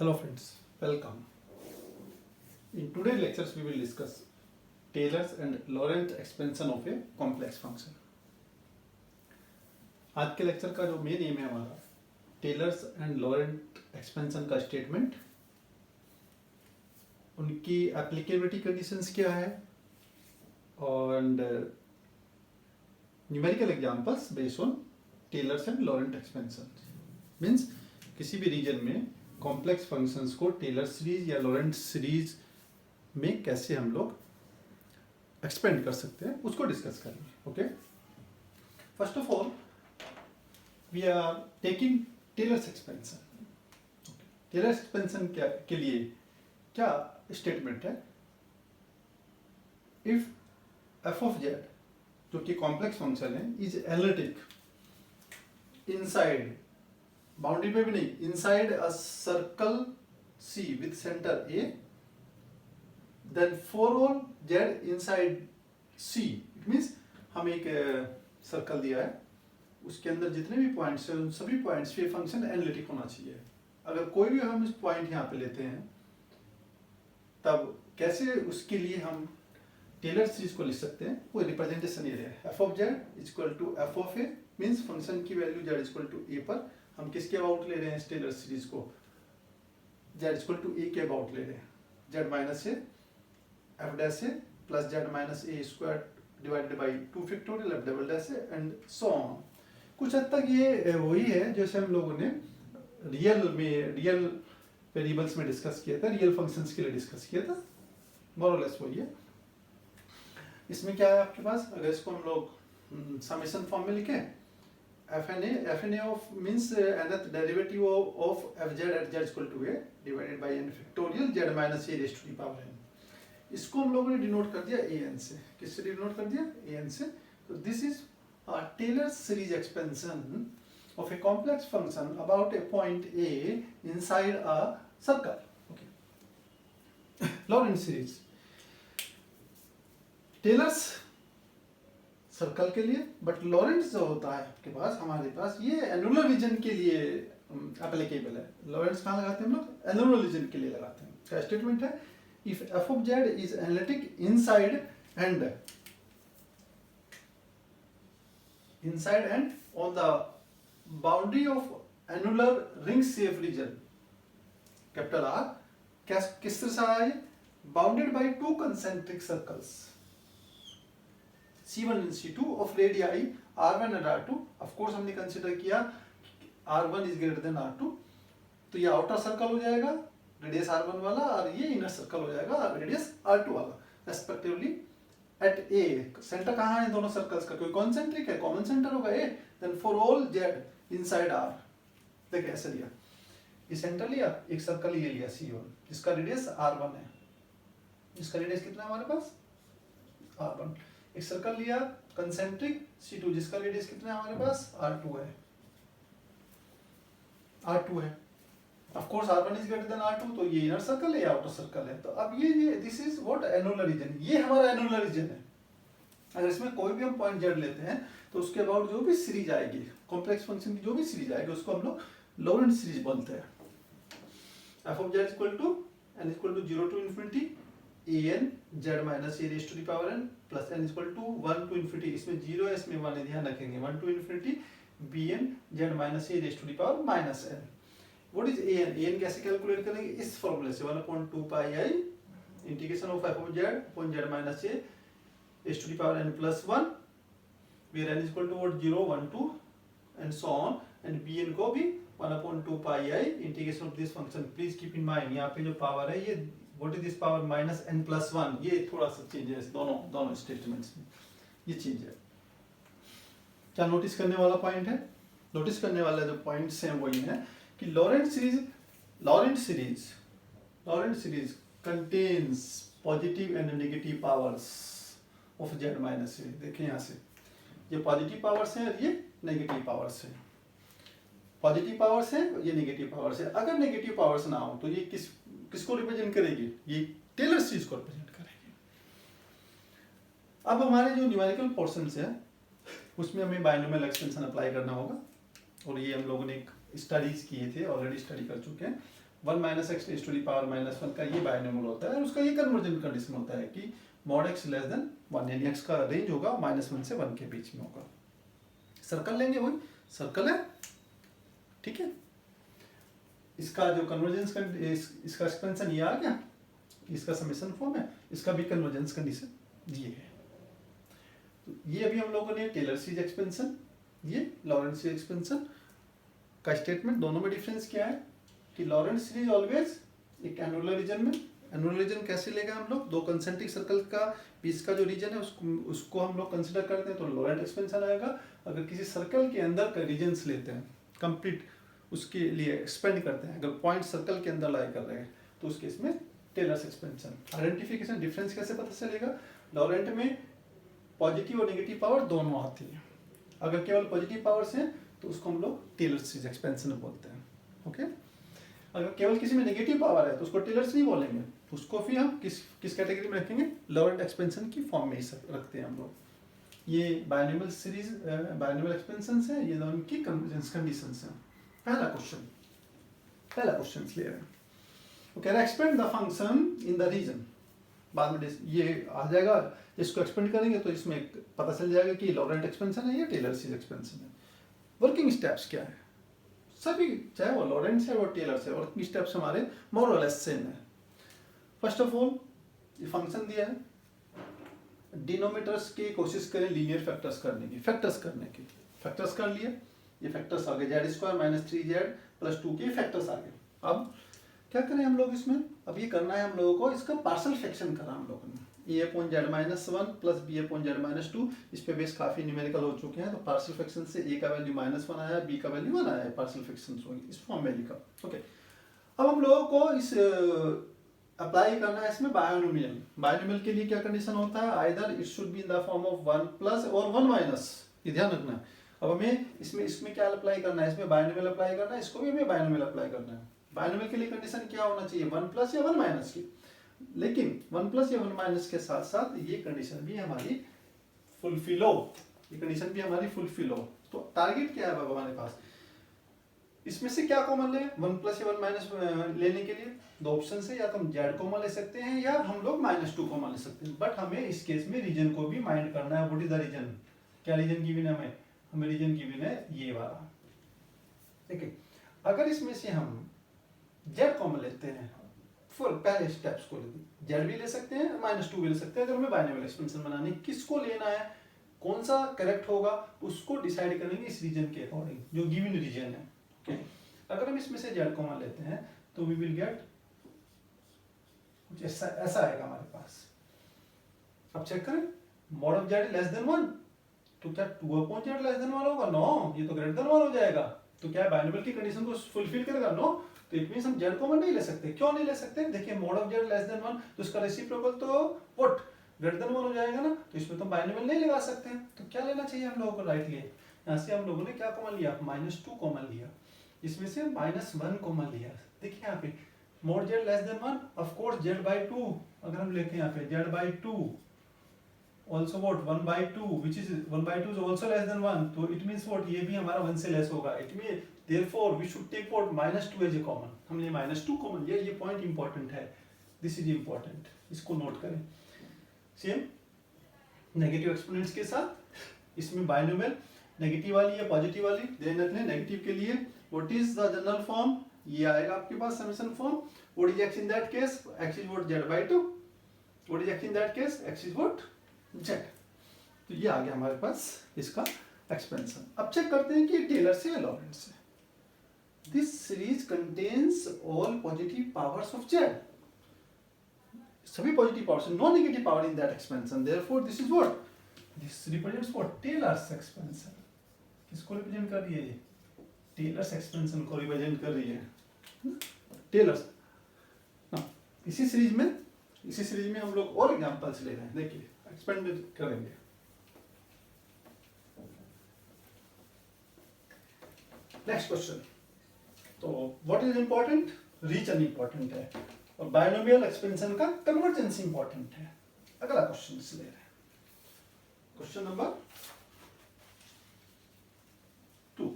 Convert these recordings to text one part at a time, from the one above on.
Hello friends, welcome. In today's lectures we will discuss Taylor's and Lorentz expansion of a complex function. आज के lecture का जो main aim है हमारा Taylor's and Laurent expansion का statement, उनकी applicability conditions क्या है और numerical examples based on Taylor's and Laurent expansion. Means किसी भी रीजन में कॉम्प्लेक्स फंक्शंस को टेलर सीरीज या लॉरेंट सीरीज में कैसे हम लोग एक्सपेंड कर सकते हैं उसको डिस्कस करेंगे। Okay, first of all we are taking Taylor's expansion. Taylor's expansion के लिए क्या स्टेटमेंट है? इफ एफ ऑफ जेड जो कि कॉम्प्लेक्स फंक्शन है इज एनालिटिक इनसाइड, बाउंड्री पे भी नहीं, inside a circle c with centre a, then for all Z inside c. It means हम एक सर्कल दिया है, उसके अंदर जितने भी पॉइंट्स हैं उन सभी पॉइंट्स पे फंक्शन एनालिटिक होना चाहिए। अगर कोई भी हम इस पॉइंट यहाँ पे लेते हैं तब कैसे उसके लिए हम टेलर सीरीज को लिख सकते हैं, कोई रिप्रेजेंटेशन ये है। F of z equal to f of a, means function की value z equal to a पर हम किसके अबाउट ले रहे हैं? टेलर सीरीज को जेड इक्वल टू ए के अबाउट ले रहे हैं। Z minus a f dash a plus z minus a square divided by 2 factorial f double dash a and so on. कुछ हद तक ये वही है जैसे हम लोगों ने रियल वेरिएबल्स में डिस्कस किया था, रियल फंक्शंस के लिए डिस्कस किया था, मोर और लेस वही है। इसमें क्या है आपके पास? अगर इसको हम लोग समेशन फॉर्म में लिखें, f n a of means nth derivative of f z at z equal to a divided by n factorial z minus a raise to the power n. इसको हम लोगों ने डिनोट कर दिया ए एन से। किससे डिनोट कर दिया? ए एन से। तो this is a Taylor series expansion of a complex function about a point A inside a circle. Okay. Lorentz series. Taylor's circle के लिए, बट लॉरेंट्स जो होता है आपके पास, हमारे पास ये एनुलर रीजन के लिए एप्लीकेबल है। लॉरेंट्स कहाँ लगाते हैं हम लोग? एनुलर रीजन के लिए लगाते हैं। क्या स्टेटमेंट है? If F of Z is analytic inside and on the boundary of annular ring shape region capital R, किस तरह से आया ये? Bounded by two concentric circles C1 and C2 of radii R1 and R2। of course हमने consider किया R1 is greater than R2, तो ये outer circle हो जाएगा रेडियस R1 वाला और ये इनर सर्कल हो जाएगा रेडियस R2 वाला रेस्पेक्टिवली। एट ए सेंटर कहाँ है दोनों सर्कल्स का? कोई कॉन्सेंट्रिक है, कॉमन सेंटर होगा A. Then for all Z inside R, देखिए ऐसे लिया, ये सेंटर लिया, एक सर्कल ये लिया C1 जिसका रेडियस R1 है। इसका रेडियस कितना है हमारे पास? R1। एक सर्कल लिया कंसेंट्रिक C2 जिसका रेडियस कितना है हमारे पास? R2 है। R2 है। Of course R1 is greater than R2, तो ये इनर सर्कल है या आउटर सर्कल है। तो अब ये this is what annular region, ये हमारा एनुलर रीजन है। अगर इसमें कोई भी हम पॉइंट जेड लेते हैं तो उसके अबाउट जो भी सीरीज आएगी, कॉम्प्लेक्स फंक्शन की जो भी सीरीज आएगी उसको हम लोग लॉरेंट्स सीरीज बोलते हैं। F of z equal to n equal to 0 to infinity a n z minus a raise to the power n plus n equal to 1 to infinity, इसमें 0 है इसमें 1 है, ध्यान रखेंगे, 1 to infinity b n z minus a raise to the power minus n. What is an? an कैसे calculate करेंगे? इस फॉर्मूले से 1/2 pi i integration of f of z upon z minus a raised to the power n plus 1 where n is equal to what? 0 1 2 and so on, and bn को भी 1/2 pi i integration of this function. Please keep in mind यहाँ पे जो power है ये what is this power minus n plus 1, ये थोड़ा सा चेंज है दोनों स्टेटमेंट्स में, ये चेंज है। क्या नोटिस करने वाला पॉइंट है? नोटिस करने वाला जो पॉइंट्स हैं वही है कि Laurent series contains positive and negative powers of z minus a. देखिए यहाँ से ये पॉजिटिव पावर्स हैं और ये नेगेटिव पावर्स हैं। पॉजिटिव पावर्स हैं, ये नेगेटिव पावर्स है। अगर नेगेटिव पावर्स ना हो तो ये किसको रिप्रेजेंट करेगी? ये टेलर सीरीज को रिप्रेजेंट करेगी। अब हमारे जो न्यूमेरिकल पोर्शंस है उसमें हमें बाइनोमियल एक्सपेंशन अप्लाई करना होगा, और ये हम लोगों ने स्टडीज किए थे, ऑलरेडी स्टडी कर चुके हैं। 1 minus x raise to the power minus 1 का ये बायनोमियल होता है और उसका ये कन्वर्जन कंडीशन होता है कि मॉड एक्स लेस देन 1, यानी एक्स का रेंज होगा -1 से 1 के बीच में होगा। सर्कल लेंगे, वही सर्कल है, ठीक है। इसका जो कन्वर्जेंस इसका एक्सपेंशन ये आ गया, इसका समेशन फॉर्म है, इसका भी कन्वर्जेंस कंडीशन ये है। तो ये अभी हम लोगों ने टेलर सीरीज एक्सपेंशन, ये लॉरेंट सीरीज एक्सपेंशन का स्टेटमेंट, दोनों में डिफरेंस क्या है कि लॉरेंट सीरीज ऑलवेज एक एनुलर रीजन में, एनुलर रीजन कैसे लेगा हम लोग, दो कंसेंट्रिक सर्कल का बीच का जो रीजन है उसको हम लोग कंसिडर करते हैं तो लॉरेंट एक्सपेंशन आएगा। अगर किसी सर्कल के अंदर का रीजन्स लेते हैं कंप्लीट, उसके लिए एक्सपेंड करते हैं, अगर पॉइंट सर्कल के अंदर लाई कर रहे हैं तो उस केस में टेलर्स एक्सपेंशन। आइडेंटिफिकेशन डिफरेंस कैसे पता चलेगा, लॉरेंट में पॉजिटिव और नेगेटिव पावर दोनों आती है, अगर केवल पॉजिटिव पावर्स हैं तो उसको हम लोग टेलर सीरीज एक्सपेंशन बोलते हैं, ओके। अगर केवल किसी में नेगेटिव पावर है तो उसको टेलर्स नहीं बोलेंगे, तो उसको फिर हम किस कैटेगरी में रखेंगे, लॉरेंट एक्सपेंशन की फॉर्म में ही रखते हैं हम लोग। ये बायनोमियल सीरीज बायनोमियल एक्सपेंशन है, ये दोनों की कन्वर्जेंस कंडीशंस हैं। पहला क्वेश्चन क्लियर है, वो कह रहा है expand the function in the region. बाद में ये आ जाएगा, इसको एक्सपेंड करेंगे तो इसमें पता चल जाएगा कि लॉरेंट एक्सपेंशन है या टेलर सीरीज एक्सपेंशन है। वर्किंग स्टेप्स क्या है, सभी चाहे वो लॉरेंट है और टेलर से, वर्किंग स्टेप्स हमारे मोर और लेस सेम है। फर्स्ट ऑफ ऑल ये फंक्शन दिया है, डिनोमिनेटर्स की कोशिश करें लीनियर फैक्टर्स करने की, फैक्टर्स कर लिए, ये फैक्टर्स आ गए z² - 3z + 2 के फैक्टर्स आ गए। अब क्या करें हम लोग इसमें, अब ये करना है हम लोगों को, इसका पार्शियल फ्रैक्शन करा हम लोगों ने, a/z-1 + b/z-2, इस पे बेस काफी न्यूमेरिकल हो चुके हैं, तो पार्शियल फ्रैक्शन से a का वैल्यू -1 आया, b का वैल्यू 1 आया, पार्शियल फ्रैक्शन इस फॉर्म में लिखा, ओके। अब हम लोगों को इस अप्लाई करना है इसमें बायनोमियल के लिए क्या कंडीशन होता है, either it should be in the form of 1+ और 1-, ये ध्यान रखना है। अब हमें इसमें क्या अप्लाई करना है, इसमें बायनोमियल अप्लाई करना है, इसको भी हमें बायनोमियल अप्लाई करना है। बायनोमियल के लिए कंडीशन क्या होना चाहिए, 1+ या 1- की, लेकिन 1+ या 1- के साथ साथ ये कंडीशन भी हमारी फुलफिल हो, तो टारगेट क्या है अब हमारे पास, इसमें से क्या कॉमन ले, 1+ या 1- लेने के लिए दो ऑप्शन है, या तो हम z कॉमन ले सकते हैं या हम लोग -2 कॉमन ले सकते हैं, बट हमें इस केस में रीजन को भी माइंड करना है। व्हाट इज द रीजन, क्या रीजन गिवन है हमें रीजन गिवन है ये वाला, ठीक है। अगर इसमें से हम z कॉमन लेते हैं, फुल पहले स्टेप्स को z भी ले सकते हैं, -2 भी ले सकते हैं। अगर हमें बायनोमियल एक्सपेंशन बनानी, किसको लेना है, कौन सा करेक्ट होगा, उसको डिसाइड करेंगे इस रीजन के अकॉर्डिंग, जो गिवन रीजन है, ओके। अगर हम इसमें से z कॉमन लेते हैं तो वी विल गेट कुछ ऐसा आएगा हमारे पास। अब चेक करें, मॉड ऑफ z <1, तो क्या 2/z <1 होगा, नो, ये तो ग्रेटर देन 1 हो जाएगा, तो क्या बायनोमियल की कंडीशन को फुलफिल करेगा, नो। तो इट मींस हम z कॉमन नहीं ले सकते, क्यों नहीं ले सकते, देखिए मॉड ऑफ z <1, तो इसका रेसिप्रोकल तो व्हाट ग्रेटर देन 1 हो जाएगा ना, तो इसमें तो बायनोमियल नहीं लगा सकते हैं। तो क्या लेना चाहिए हम लोगों को, राइट लिए, यहाँ से हम लोगों ने क्या कॉमन लिया, -2 कॉमन लिया, इसमें से -1 कॉमन लिया। देखिए यहाँ पे mod z <1, of course z/2, अगर हम लेते हैं यहाँ पे z/2 also what 1/2, which is 1/2 is also less than 1, तो it means what, ये भी हमारा 1 से लेस होगा, it means therefore we should take what -2 as a common, हमने -2 कॉमन लिया, ये पॉइंट इंपॉर्टेंट है, दिस इज इंपॉर्टेंट, इसको नोट करें। सेम नेगेटिव एक्सपोनेंट्स के साथ इसमें बायनोमियल नेगेटिव वाली या पॉजिटिव वाली ध्यान रखना है। नेगेटिव के लिए what is the general form, ये आएगा आपके पास summation form, what is x in that case, x is what z/2, what is x in that case, x is what z। तो ये आ गया हमारे पास इसका एक्सपेंशन। अब चेक करते हैं कि टेलर से या लॉरेंट से। This series contains all positive powers of z, सभी positive powers, no negative power in that expansion, therefore this is what, this represents what, Taylor's expansion. किसको रिप्रेजेंट कर रही है, ये टेलर्स एक्सपेंशन को रिप्रेजेंट कर रही है, टेलर्स। इसी सीरीज में हम लोग और एग्जांपल्स ले रहे हैं, देखिए एक्सपेंड करेंगे। नेक्स्ट क्वेश्चन, तो what is important, region important है और बायनोमियल एक्सपेंशन का कन्वर्जेंस इंपॉर्टेंट है। अगला क्वेश्चन ले रहे हैं, क्वेश्चन नंबर 2।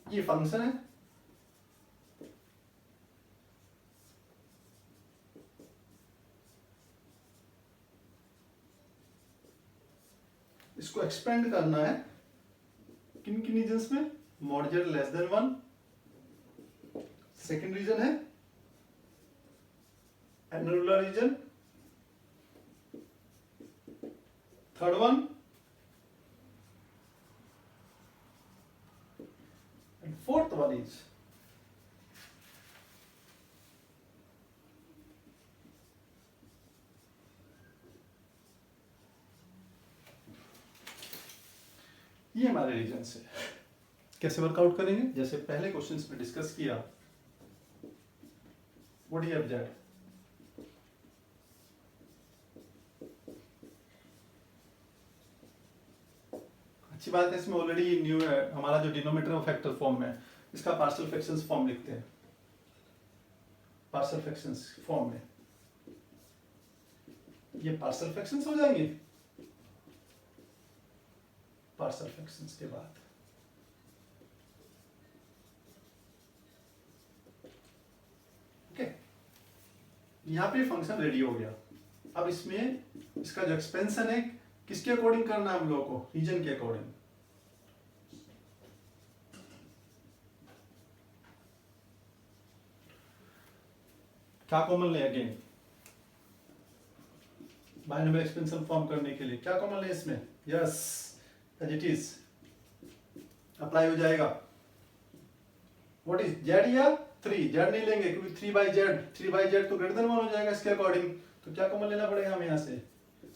ये फंक्शन है, इसको एक्सपेंड करना है किन किन रीजन्स में, mod z less than 1, second region है annular region, third one and fourth one is ये हमारे रीजन है। कैसे वर्कआउट करेंगे, जैसे पहले क्वेश्चंस में डिस्कस किया, व्हाट इज एफ जेड, अच्छी बात है, इसमें ऑलरेडी न्यू है हमारा जो डिनोमिनेटर और फैक्टर फॉर्म में, इसका पार्शियल फ्रैक्शंस फॉर्म लिखते हैं, पार्शियल फ्रैक्शंस फॉर्म में ये पार्शियल फ्रैक्शंस हो जाएंगे। पार्शियल फ्रैक्शंस के बाद ओके, यहाँ पे फंक्शन रेडी हो गया। अब इसमें इसका जो एक्सपेंशन है किसके अकॉर्डिंग करना है हम लोगों को, रीजन के अकॉर्डिंग। क्या कॉमन ले, अगेन बाइनोमियल एक्सपेंशन फॉर्म करने के लिए क्या कॉमन ले इसमें, yes as it is apply हो जाएगा। व्हाट इज जेड या 3, जेड नहीं लेंगे क्योंकि 3/z तो ग्रेटर देन 1 हो जाएगा इसके अकॉर्डिंग, तो क्या कॉमन लेना पड़ेगा हमें यहाँ से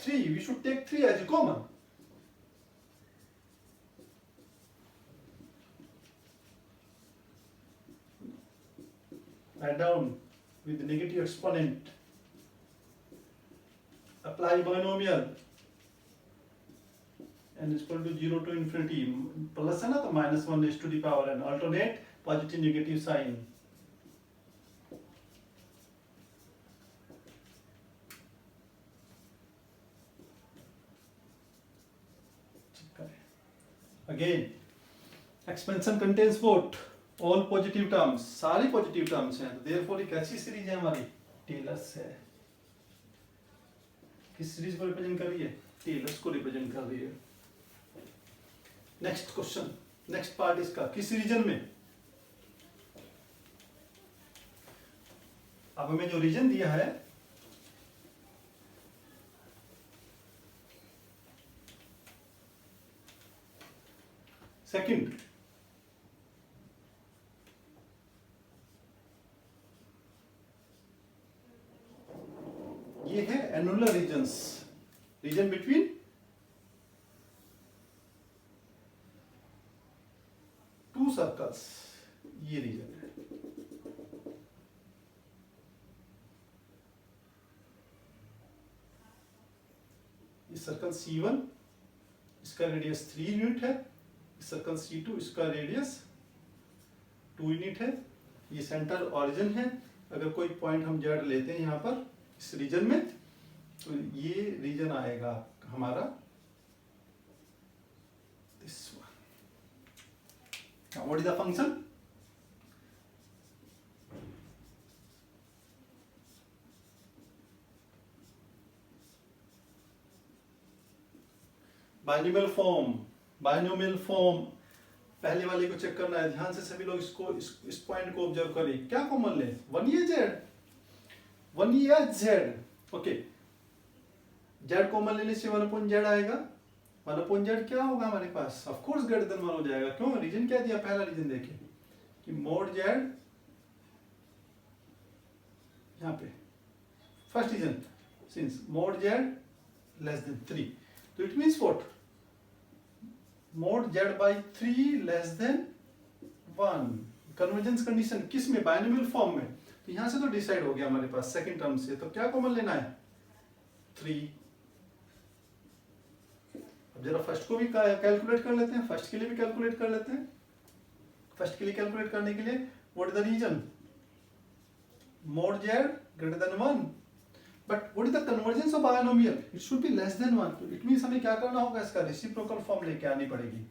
3, we should take 3 as common. Write down with negative exponent, apply binomial n is equal to 0 to infinity, plus है ना तो -1 is to the power n, alternate positive negative sign। Again, expansion contains what? All positive terms, सारी positive terms हैं, तो therefore एक ऐसी series है हमारी टेलर्स है। किस सीरीज को रिप्रेजेंट कर रही है, टेलर्स को रिप्रेजेंट कर रही है। नेक्स्ट क्वेश्चन, नेक्स्ट पार्ट इसका, किस रीजन में, अब हमें जो रीजन दिया है सेकंड, ये है annular regions, region between two circles, ये रीजन है। ये सर्कल C1 इसका रेडियस 3 यूनिट है, सर्कल C2 इसका रेडियस 2 यूनिट है, ये सेंटर ऑरिजिन है। अगर कोई पॉइंट हम जेड लेते हैं यहाँ पर इस रीजन में, तो ये रीजन आएगा हमारा this one. What is the function, binomial form, binomial form पहले वाले को चेक करना है, ध्यान से सभी लोग इसको इस पॉइंट को ऑब्जर्व करें। क्या कॉमन ले, 1 Z 1 Z, okay, Z common लेने से 1/z आएगा। 1/z क्या होगा हमारे पास, ऑफ कोर्स ग्रेटर देन 1 हो जाएगा। क्यों, रीजन क्या दिया, पहला रीजन देखिए कि मोड जेड, यहाँ पे first region since mod z less than 3, तो it means what, mod z by 3 less than 1, convergence condition किस में, बाइनोमियल फॉर्म में। तो यहां से तो डिसाइड हो गया हमारे पास सेकंड टर्म से, तो क्या कॉमन लेना है 3। अब जरा फर्स्ट को भी कैलकुलेट कर लेते हैं, फर्स्ट के लिए भी कैलकुलेट कर लेते हैं। फर्स्ट के लिए कैलकुलेट करने के लिए what is the region, mod z greater than 1, but what is the convergence of binomial, it should be less than 1। तो इट मींस हमें क्या करना होगा, इसका रेसिप्रोकल फॉर्म लेके आनी पड़ेगी।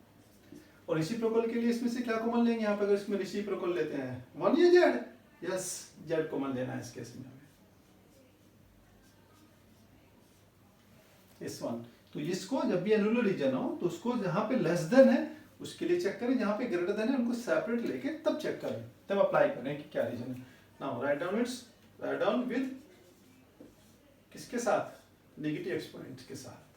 और रेसिप्रोकल के लिए इसमें से क्या कॉमन लेंगे, यहाँ पे अगर इसमें रेसिप्रोकल लेते हैं 1 या जेड, यस जेड कॉमन लेना है इस केस में हमें। इस वन तो इसको जब भी एनुलर रीजन हो तो उसको जहाँ पे लेस देन है उसके लिए चेक करें, जहाँ पे ग्रेटर देन है उनको सेपरेट लेके तब चेक करें, तब अप्लाई करें कि क्या रीजन है। नाउ राइट डाउन विद किसके साथ, नेगेटिव एक्सपोनेंट के साथ।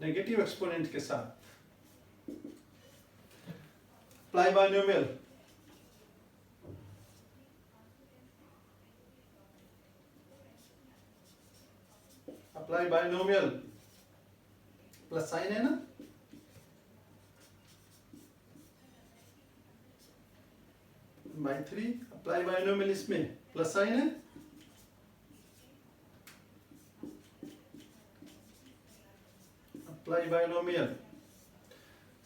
नेगेटिव एक्सपोनेंट के साथ apply binomial, apply binomial plus sign है ना, बाई 3 अप्लाई बाइनोमियल, इसमें प्लस साइन है, apply binomial.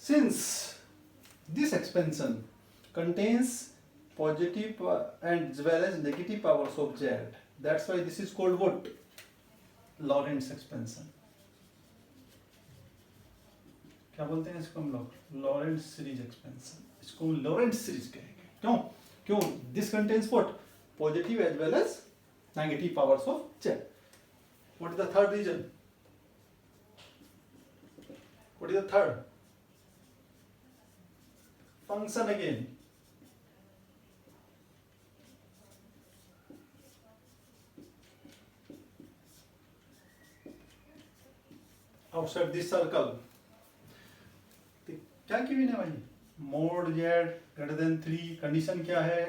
Since this expansion contains positive and as well as negative powers of z, that's why this is called what, Lorentz expansion। क्या बोलते हैं इसको हम लोग, लॉरेंट्स सीरीज एक्सपेंशन, इसको Laurent's series कहेंगे। क्यों क्यों, this contains what, positive as well as negative powers of z। What is the third region, what is the third function again, outside this circle। तो क्या गिवन है भाई, mod z greater than 3, condition क्या है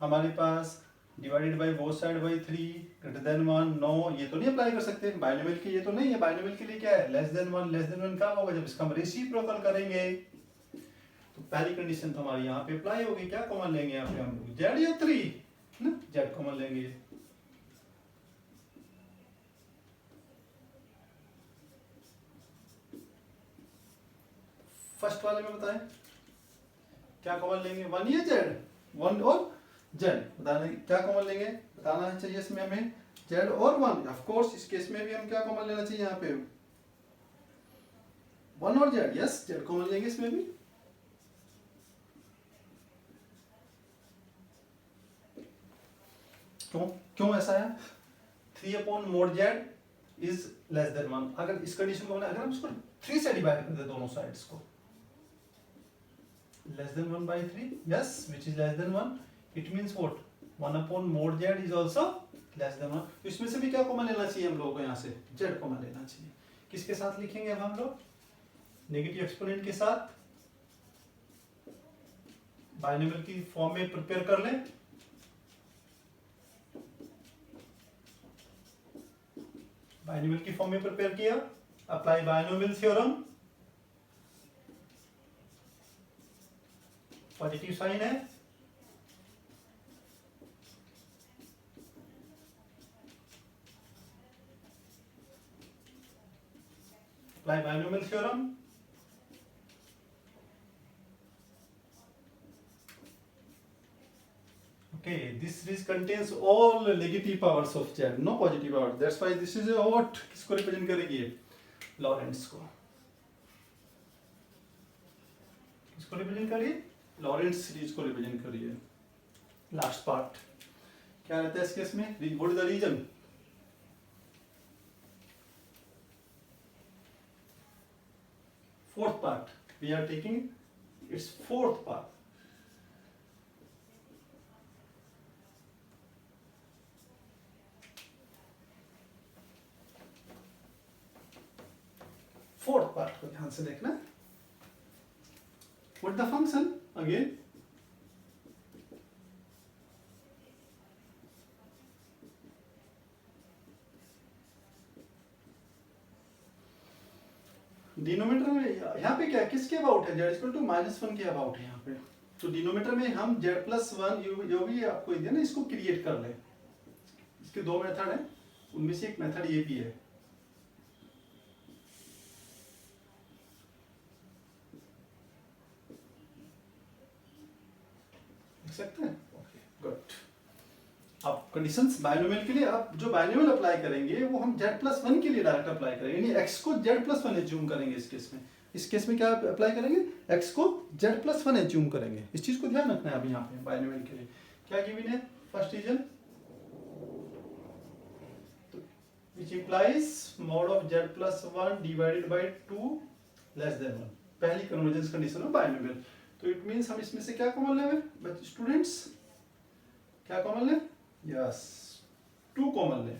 हमारे पास, divided by both side by 3 greater than 1। No, ये तो नहीं अप्लाई कर सकते बाइनोमियल के, ये तो नहीं है, बाइनोमियल के लिए क्या है, लेस देन 1। लेस देन 1 कब होगा, जब इसका हम रेसिप्रोकल करेंगे। तो पहली कंडीशन तो हमारी यहाँ पे अप्लाई होगी, क्या कॉमन लेंगे यहाँ पे हम लोग, z या 3 ना, z कॉमन लेंगे। फर्स्ट वाले में बताएं क्या कॉमन लेंगे, 1 या z, 1 और z, बताना क्या कॉमन लेंगे, बताना चाहिए इसमें हमें z और 1। ऑफ कोर्स इस केस में भी हम क्या कॉमन लेना चाहिए, यहाँ पे 1 और z, यस z कॉमन लेंगे इसमें भी। क्यों ऐसा है, 3 mod z is less than 1। अगर इस कंडीशन को अगर हम इसको 3 से डिवाइड कर दे दोनों साइड्स को, less than 1 by 3, yes which is less than 1, it means what, 1 mod z is also less than 1। तो इसमें से भी क्या कॉमन लेना चाहिए हम लोगों को, यहाँ से z कॉमन लेना चाहिए। किसके साथ लिखेंगे अब हम लोग, नेगेटिव एक्सपोनेंट के साथ, बाइनोमियल की फॉर्म में प्रिपेयर कर लें। बाइनोमियल की फॉर्म में प्रिपेयर किया, apply binomial theorem, positive sign है, apply binomial theorem, okay, this series contains all negative powers of z, no positive powers, that's why this is a what, किसको represent करेगी, Laurent's को, किसको represent करिए, Laurent's series को represent करिए। Last part क्या रहता है इस केस में, what is the region, fourth part, we are taking its fourth part. Fourth part को ध्यान से देखना, what the function again, denominator में यहाँ पे क्या है, किसके अबाउट है, z = -1 के अबाउट है यहाँ पे। तो डिनोमिनेटर में हम z+1 जो भी आपको दिया ना, इसको क्रिएट कर ले। इसके दो मेथड है, उनमें से एक मेथड ये भी है। देख सकते हैं, ओके गुड। अब कंडीशंस बाइनोमियल के लिए, अब जो बाइनोमियल अप्लाई करेंगे वो हम z+1 के लिए डायरेक्ट अप्लाई करेंगे, यानी x को z+1 एज्यूम करेंगे। इस केस में क्या अप्लाई करेंगे, x को z+1 एज्यूम करेंगे। इस चीज को ध्यान रखना है। अभी यहाँ पे बाइनोमियल के लिए क्या गिवन है, first region which implies mod of z plus 1 divided by 2 less than 1, पहली कन्वर्जेंस कंडीशन है बाइनोमियल। तो इट मींस हम इसमें से क्या कॉमन लेंगे बच्चे स्टूडेंट्स, क्या कॉमन लें? यस, 2 कॉमन लें।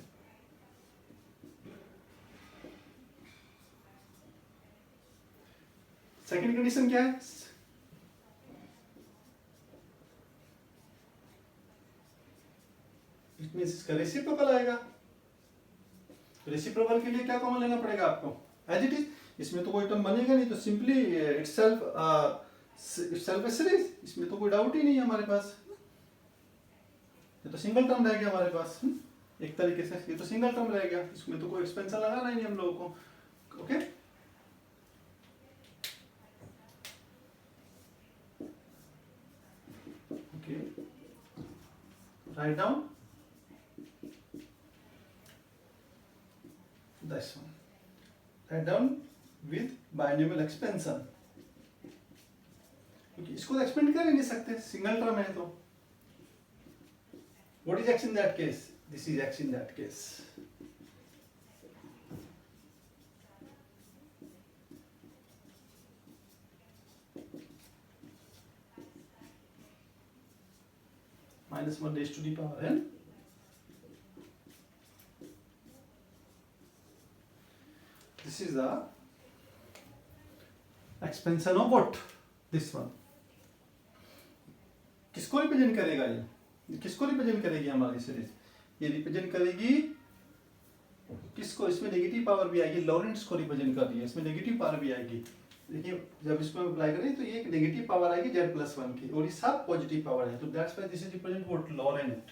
सेकंड कंडीशन क्या है? इट मींस इसका रेसिप्रोकल आएगा। रेसिप्रोकल के लिए क्या कॉमन लेना पड़ेगा आपको? एज इट इज, इसमें तो कोई टर्म बनेगा नहीं, तो सिंपली इटसेल्फ सीरीज, इसमें तो कोई डाउट ही नहीं है हमारे पास। ये तो सिंगल टर्म रह गया हमारे पास। एक तरीके से ये तो सिंगल टर्म रह गया, इसमें तो कोई एक्सपेंशन लगाना ही नहीं हम लोगों को। Okay, okay, write down this one, write down with binomial expansion, क्योंकि इसको तो एक्सपेंड कर ही नहीं सकते, सिंगल टर्म है। तो what is x in that case? This is x in that case. minus 1 raised to the power n. This is the expansion of what? This one. किसको represent करेगा ये? किसको रिप्रेजेंट करेगी हमारी सीरीज? ये represent करेगी किसको? इसमें नेगेटिव पावर भी आएगी, लॉरेंट्स को रिप्रेजेंट कर रही है, इसमें नेगेटिव पावर भी आएगी। देखिए जब इसको हम अप्लाई करें तो ये एक नेगेटिव पावर आएगी z+1 की, और ये सब पॉजिटिव पावर है, तो that's why this is represent what? Laurent,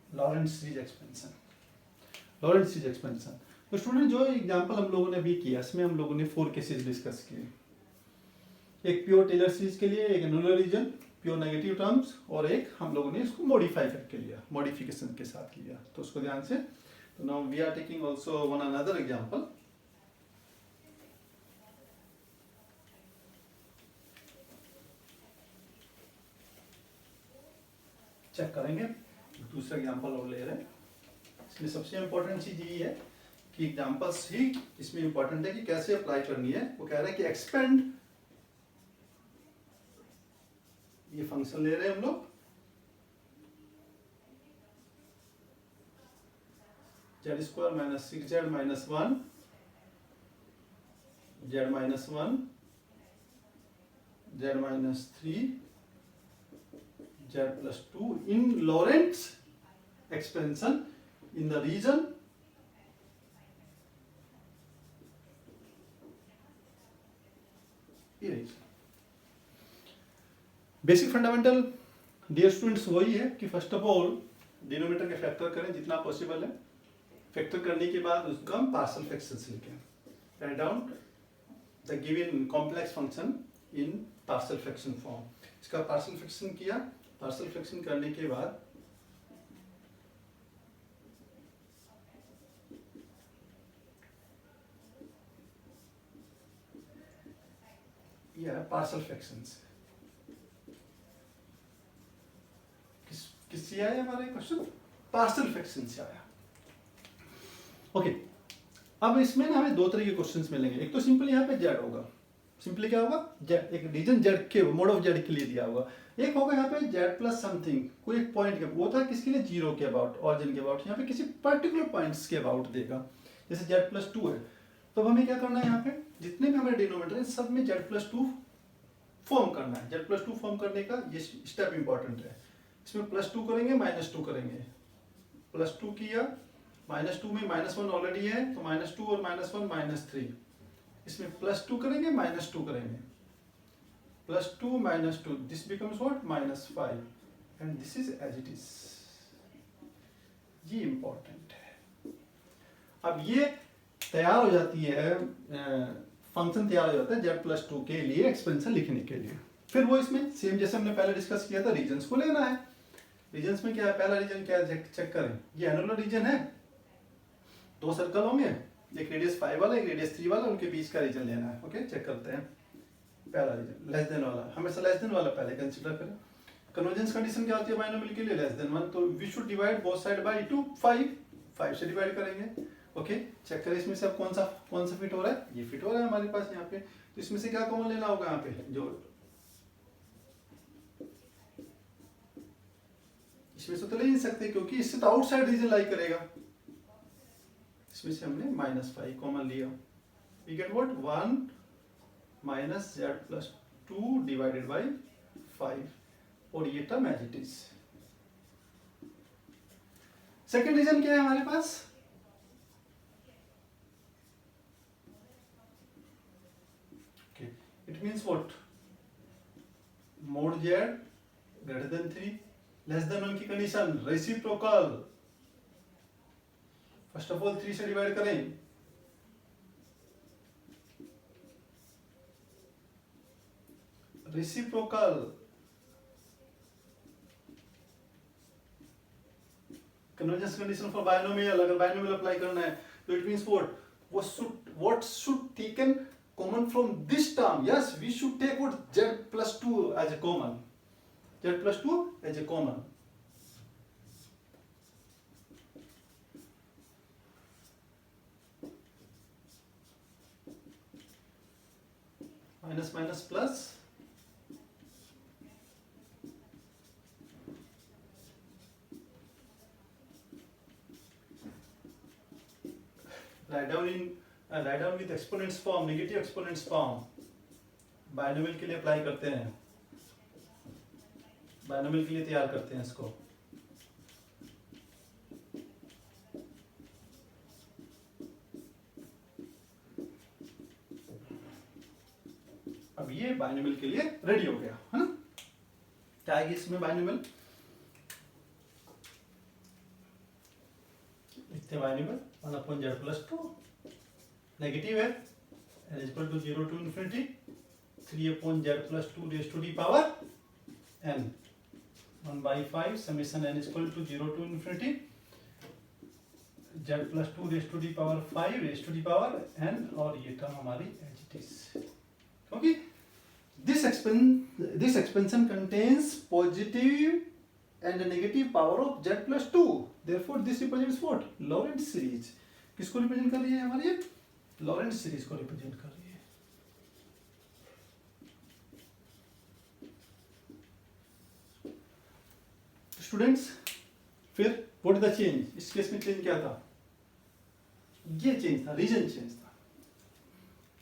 Laurent series expansion, Laurent series expansion. तो स्टूडेंट जो एग्जांपल हम लोगों ने अभी किया, इसमें हम लोगों ने 4 केसेस डिस्कस किए। एक प्योर टेलर सीरीज के लिए, एक annular region, pure negative terms, और एक हम लोगों ने इसको मॉडिफाई करके लिया, मॉडिफिकेशन के साथ लिया। तो उसको ध्यान से, तो now we are taking also one another example. Check करेंगे, दूसरा एग्जांपल और ले रहे हैं। इसमें सबसे इंपॉर्टेंट चीज ये है कि एग्जांपल्स ही इसमें इंपॉर्टेंट है कि कैसे अप्लाई करनी है। वो कह रहे हैं कि एक्सपेंड, ये फंक्शन ले रहे हैं हम लोग, z² - 6z - 1 z - 1 z - 3 z+2 in Lorentz expansion in the region इरेज। बेसिक फंडामेंटल डियर स्टूडेंट्स वही है कि फर्स्ट ऑफ ऑल डिनोमिनेटर के फैक्टर करें जितना पॉसिबल है, फैक्टर करने के बाद उसका हम पार्शियल फ्रैक्शंस लिखें, write down the given complex function in partial fraction form. इसका पार्शियल फ्रैक्शन किया, पार्शियल फ्रैक्शन करने के बाद यह पार्शियल फ्रैक्शंस किससे आया हमारा क्वेश्चन? पार्शियल फ्रैक्शन से आया। ओके, अब इसमें ना हमें 2 तरह के क्वेश्चंस मिलेंगे। एक तो सिंपल यहाँ पे जेड होगा, सिंपली क्या होगा? जेड, एक रीजन जेड के मोड ऑफ जेड के लिए दिया होगा। एक होगा यहाँ पे जेड प्लस समथिंग, कोई एक पॉइंट के, वो था किसके लिए? 0 के अबाउट, ऑरिजिन के अबाउट, यहाँ पे किसी पर्टिकुलर पॉइंट्स के अबाउट देगा। जैसे z+2 है, तो हमें क्या करना है, यहाँ पे जितने भी हमारे डिनोमिनेटर है सब में z+2 फॉर्म करना है। z+2 फॉर्म करने का ये स्टेप इंपॉर्टेंट है। इसमें +2 करेंगे, -2 करेंगे, +2 किया, -2 में -1 ऑलरेडी है, तो -2 और -1 -3। इसमें +2 करेंगे, -2 करेंगे, +2 -2, this becomes what? -5, and this is as it is. ये इंपॉर्टेंट है। अब ये तैयार हो जाती है, फंक्शन तैयार हो जाता है z+2 के लिए एक्सपेंशन लिखने के लिए। फिर वो इसमें सेम जैसे हमने पहले डिस्कस किया था, रीजन्स को लेना है। रीजन्स में क्या है? पहला रीजन क्या है? चेक करें, ये एनुलर रीजन है, 2 सर्कल होंगे, एक रेडियस 5 वाला, एक रेडियस 3 वाला, उनके बीच का रीजन लेना है। ओके, चेक करते हैं। पहला रीजन लेस देन वाला, हमेशा लेस देन वाला पहले कंसीडर करें। कन्वर्जेंस कंडीशन क्या होती है बाइनोमियल के लिए? लेस देन 1, तो we should divide both side by 2, 5 से डिवाइड करेंगे। ओके, चेक करें इसमें से अब कौन सा फिट हो रहा है? ये फिट हो रहा है हमारे पास यहाँ पे। तो इसमें से क्या कॉमन लेना होगा यहाँ पे? जो इसमें से तो ले नहीं सकते क्योंकि इससे तो आउटसाइड रीजन लाई करेगा। इसमें से हमने -5 कॉमन लिया, we get what? 1 minus z plus 2 divided by 5, और ये term as it is. Second region क्या है हमारे पास? It means what? mod z greater than 3 less than 1 की condition, reciprocal. First of all 3 से डिवाइड करें, reciprocal convergence condition for binomial. अगर बाइनोमियल अप्लाई करना है तो it means what should taken common from this term? Yes, we should take what? Z plus 2 as a common. Z plus 2 as a common. Minus minus plus. Write down with exponents form, negative exponents form. Binomial के लिए apply करते हैं, binomial के लिए तैयार करते हैं इसको। अब ये बाइनोमियल के लिए रेडी हो गया है ना। क्या आएगी इसमें बाइनोमियल? लिखते हैं बाइनोमियल 1/z प्लस 2, नेगेटिव है, n is equal to 0 to infinity 3/z plus 2 raise to the power n, 1/5 summation n is equal to 0 to infinity z plus 2 raise to the power 5 raise to the power n, और ये term हमारी as it is, क्योंकि this expansion contains positive and negative power of z plus 2, therefore this represents what? Lorentz series। किसको represent कर रही है हमारी? लॉरेंट्ज series को रिप्रेजेंट कर रही है। स्टूडेंट्स, फिर व्हाट इज द चेंज? इस केस में चेंज क्या था? ये चेंज था, रीजन चेंज था,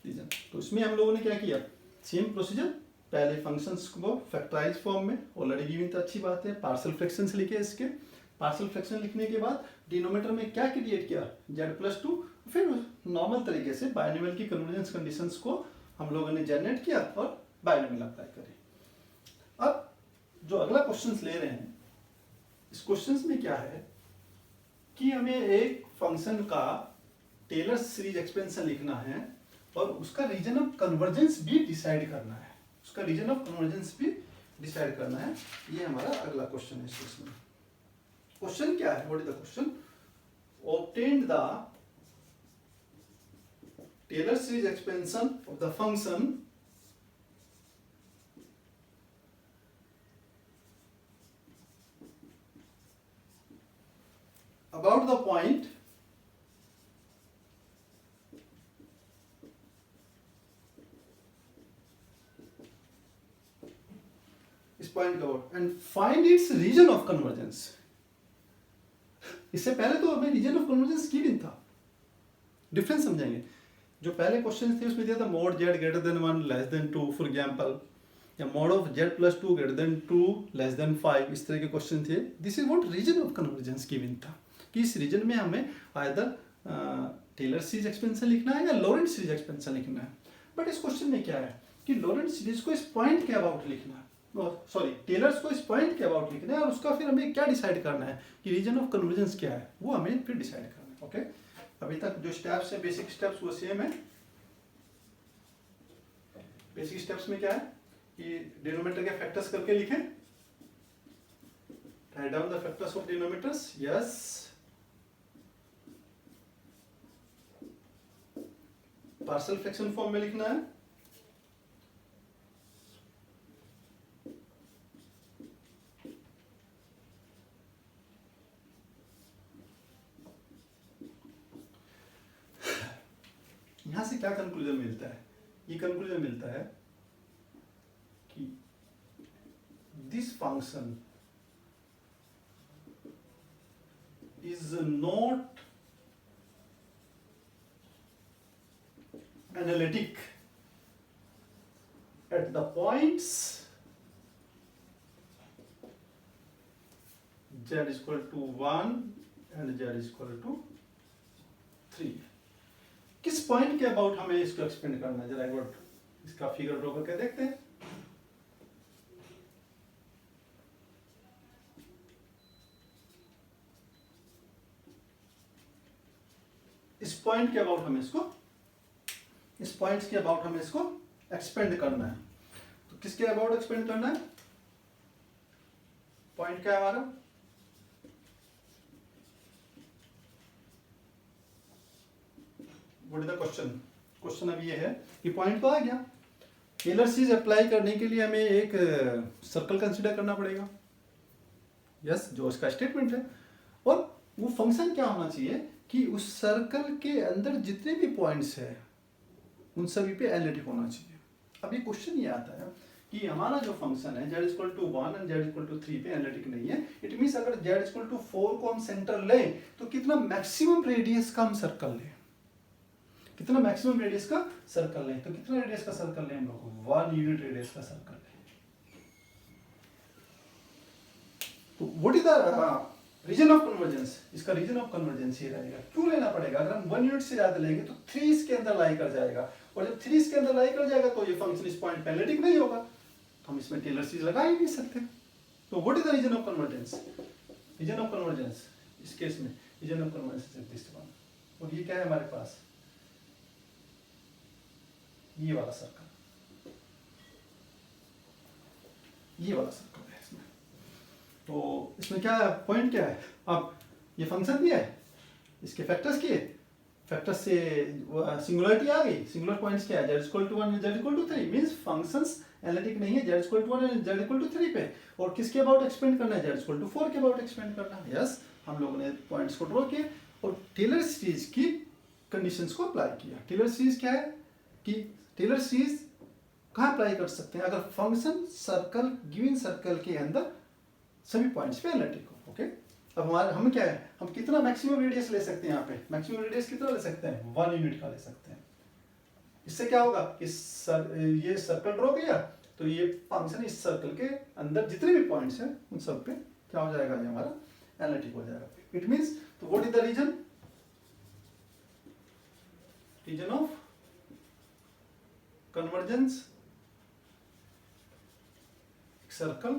रीजन। तो इसमें हम लोगों ने क्या किया? सेम प्रोसीजर, पहले फंक्शंस को फैक्टराइज फॉर्म में ऑलरेडी गिवन था, अच्छी बात है। पार्शियल फ्रैक्शंस लिखे इसके, पार्शियल फ्रैक्शन लिखने के बाद डिनोमिनेटर में क्या क्रिएट किया? z plus 2। फिर नॉर्मल तरीके से बाइनोमियल की कन्वर्जेंस कंडीशंस को हम लोगों ने जनरेट किया और बाइनोमियल अप्लाई करे। अब जो अगला क्वेश्चंस ले रहे हैं, इस क्वेश्चंस में क्या है कि हमें एक फंक्शन का टेलर सीरीज एक्सपेंशन लिखना है और उसका रीजन ऑफ कन्वर्जेंस भी डिसाइड करना है, उसका रीजन ऑफ कन्वर्जेंस भी डिसाइड करना है। ये हमारा अगला क्वेश्चन है। इसमें क्वेश्चन क्या है? What is the question? obtained the Taylor series expansion of the function about the point इस पॉइंट का and find its region of convergence। इससे पहले तो हमें रीजन ऑफ कन्वर्जेंस गिवन था, डिफरेंस समझेंगे। जो पहले क्वेश्चन थे उसमें दिया था mod z greater than 1 less than 2 for example, या mod of z plus 2 greater than 2 less than 5, इस तरह के क्वेश्चन थे। This is what region of convergence given था, कि इस रीजन में हमें आइदर टेलर सीरीज एक्सपेंशन लिखना है या लॉरेंट सीरीज एक्सपेंशन लिखना है। बट इस क्वेश्चन में क्या है कि लॉरेंट सीरीज को इस पॉइंट के अबाउट लिखना है, सॉरी टेलर्स को इस पॉइंट के अबाउट लिखना है, और उसका फिर हमें क्या डिसाइड करना है कि रीजन ऑफ कन्वर्जेंस क्या है, वो हमें फिर डिसाइड करना है। ओके, अभी तक जो स्टेप्स है, बेसिक स्टेप्स, वो सेम है। बेसिक स्टेप्स में क्या है कि डिनोमिनेटर के फैक्टर्स करके लिखें, write down the factors of denominators. Yes, partial fraction form में लिखना है, यहां से क्या कंक्लूजन मिलता है? ये कंक्लूजन मिलता है कि this function is not analytic at the points z is equal to 1 and z is equal to 3। किस पॉइंट के अबाउट हमें इसको एक्सपेंड करना है? जरा एक बार इसका फिगर ड्रॉ करके देखते हैं। इस पॉइंट के अबाउट हमें इसको एक्सपेंड करना है। तो किसके अबाउट एक्सपेंड करना है? पॉइंट क्या है हमारा? What is the question? Question अब ये है कि पॉइंट तो आ गया, टेलर सीरीज अप्लाई करने के लिए हमें एक सर्कल कंसीडर करना पड़ेगा। यस, जो उसका स्टेटमेंट है। और वो फंक्शन क्या होना चाहिए कि उस सर्कल के अंदर जितने भी पॉइंट्स है उन सभी पे एनालिटिक होना चाहिए। अब ये क्वेश्चन ये आता है कि हमारा जो फंक्शन है z equal to 1 and z equal to 3 पे एनालिटिक नहीं है। इट मींस अगर z इक्वल टू 4 को हम सेंटर लें तो कितना मैक्सिमम रेडियस का हम सर्कल लें, कितना मैक्सिमम रेडियस का सर्कल लें, तो कितना रेडियस का सर्कल लें हम लोग? 1 यूनिट रेडियस का सर्कल लें। तो what is the region of convergence? इसका रीजन ऑफ कन्वर्जेंस ये रहेगा। क्यों लेना पड़ेगा? अगर हम 1 यूनिट से ज्यादा लेंगे तो 3 इसके अंदर लाई कर जाएगा, और जब 3 इसके अंदर लाई कर जाएगा तो ये फंक्शन इस पॉइंट पे एनालिटिक नहीं होगा, तो हम इसमें टेलर सीरीज लगा ही नहीं सकते। तो what is the region of convergence? Region of convergence इस केस में region of convergence is this one. और ये क्या है हमारे पास? ये वाला सर्कल, ये वाला सर्कल है इसमें। तो इसमें क्या है? पॉइंट क्या है? अब ये फंक्शन दिया है, इसके फैक्टर्स किए, फैक्टर्स से सिंगुलरिटी आ गई। सिंगुलर पॉइंट्स क्या है? z equal to 1 and z equal to 3 means functions analytic नहीं है z equal to 1 and z equal to 3 पे। और किसके अबाउट एक्सपेंड करना है? z इक्वल टू 4 के अबाउट एक्सपेंड करना है। यस, हम लोगों ने पॉइंट्स को ड्रॉ किए और टेलर सीरीज की कंडीशंस को अप्लाई किया। टेलर सीरीज क्या है कि टेलर सीरीज कहाँ अप्लाई कर सकते हैं? अगर फंक्शन सर्कल, गिवन सर्कल के अंदर सभी पॉइंट्स पे एनालिटिक हो। ओके, अब हम क्या है, हम कितना मैक्सिमम रेडियस ले सकते हैं? यहाँ पे मैक्सिमम रेडियस कितना ले सकते हैं? 1 यूनिट का ले सकते हैं। इससे क्या होगा? ये सर्कल ड्रॉ किया तो ये फंक्शन इस सर्कल के अंदर जितने भी पॉइंट्स हैं उन सब पे क्या हो जाएगा? ये हमारा एनालिटिक हो जाएगा। इट मींस, तो what is the region? Region of convergence, circle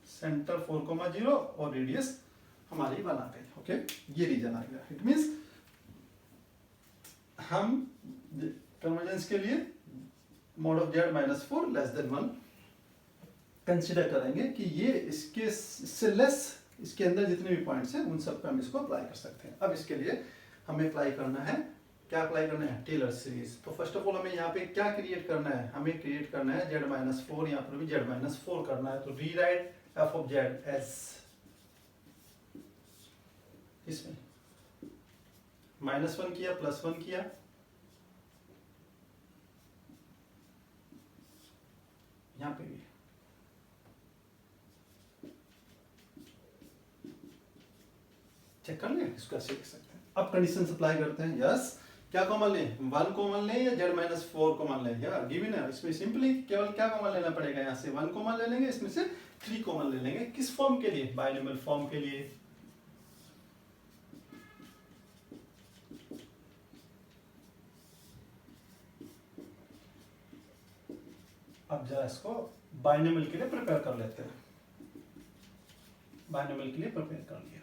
centre 4,0 और रेडियस हमारी बना गई। ओके, ये रीजन आ गया। इट मींस हम कन्वर्जेंस के लिए mod of z minus 4 less than 1 consider करेंगे कि ये इससे लेस, इसके अंदर जितने भी पॉइंट्स हैं उन सब पे हम इसको अप्लाई कर सकते हैं। अब इसके लिए हमें अप्लाई करना है, क्या अप्लाई करना है? Taylor series. तो फर्स्ट ऑफ ऑल हमें यहाँ पे क्या क्रिएट करना है? हमें क्रिएट करना है z माइनस 4, यहाँ पर भी z माइनस 4 करना है। तो rewrite f of z as इसमें -1 किया, +1 किया, यहाँ पे भी चेक कर लें, इसको ऐसे लिख सकते हैं। अब कंडीशन अप्लाई करते हैं। यस, क्या कॉमन लें? 1 कॉमन लें या z माइनस 4 कॉमन लें? या गिवन है, इसमें सिंपली केवल क्या कॉमन लेना पड़ेगा? यहाँ से 1 कॉमन ले लेंगे, इसमें से 3 कॉमन ले लेंगे। किस फॉर्म के लिए? बाइनोमियल फॉर्म के लिए। अब जरा इसको बाइनोमियल के लिए प्रिपेयर कर लेते हैं। बाइनोमियल के लिए प्रिपेयर कर लिया।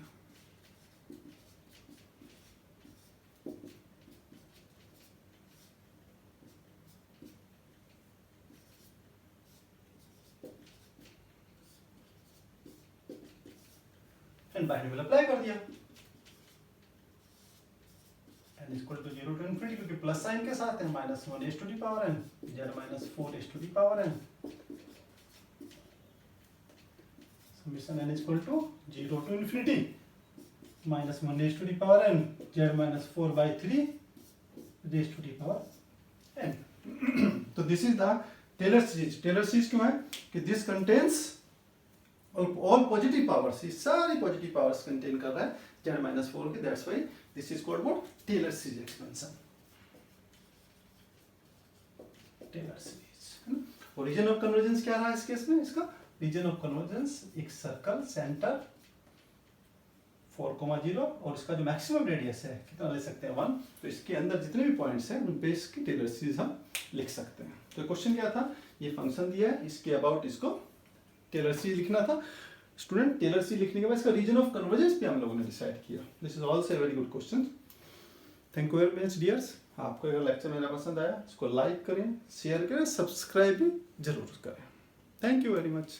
एंड बाइनोमियल अप्लाई कर दिया। n equal to 0 to infinity, क्योंकि प्लस साइन के साथ है, -1 s to the power n, z minus 4 s to the power n। Summation n equal to 0 to infinity -1 s to the power n, z minus 4/3 raise to the power n। तो this is the Taylor series. Taylor series क्यों है कि this contains all positive powers, ये सारी positive powers contain कर रहा है z-4 के, that's why this is called what, Taylor series expansion. Taylor series. और रीजन ऑफ कन्वर्जेंस क्या रहा इस केस में, इसका रीजन ऑफ कन्वर्जेंस एक सर्कल सेंटर 4,0 और इसका जो मैक्सिमम रेडियस है कितना ले सकते हैं 1, तो इसके अंदर जितने भी पॉइंट्स हैं उन पे इसकी टेलर सीरीज हम लिख सकते हैं। तो क्वेश्चन क्या था, ये फंक्शन दिया है, इसके अबाउट इसको टेलर सीरीज लिखना था। स्टूडेंट टेलर सीरीज लिखने के बाद इसका रीजन ऑफ कन्वर्जेंस भी हम लोगों ने डिसाइड किया। This is also very good question. Thank you very much dears. आपको अगर लेक्चर मेरा पसंद आया इसको लाइक करें, शेयर करें, सब्सक्राइब भी जरूर करें। Thank you very much.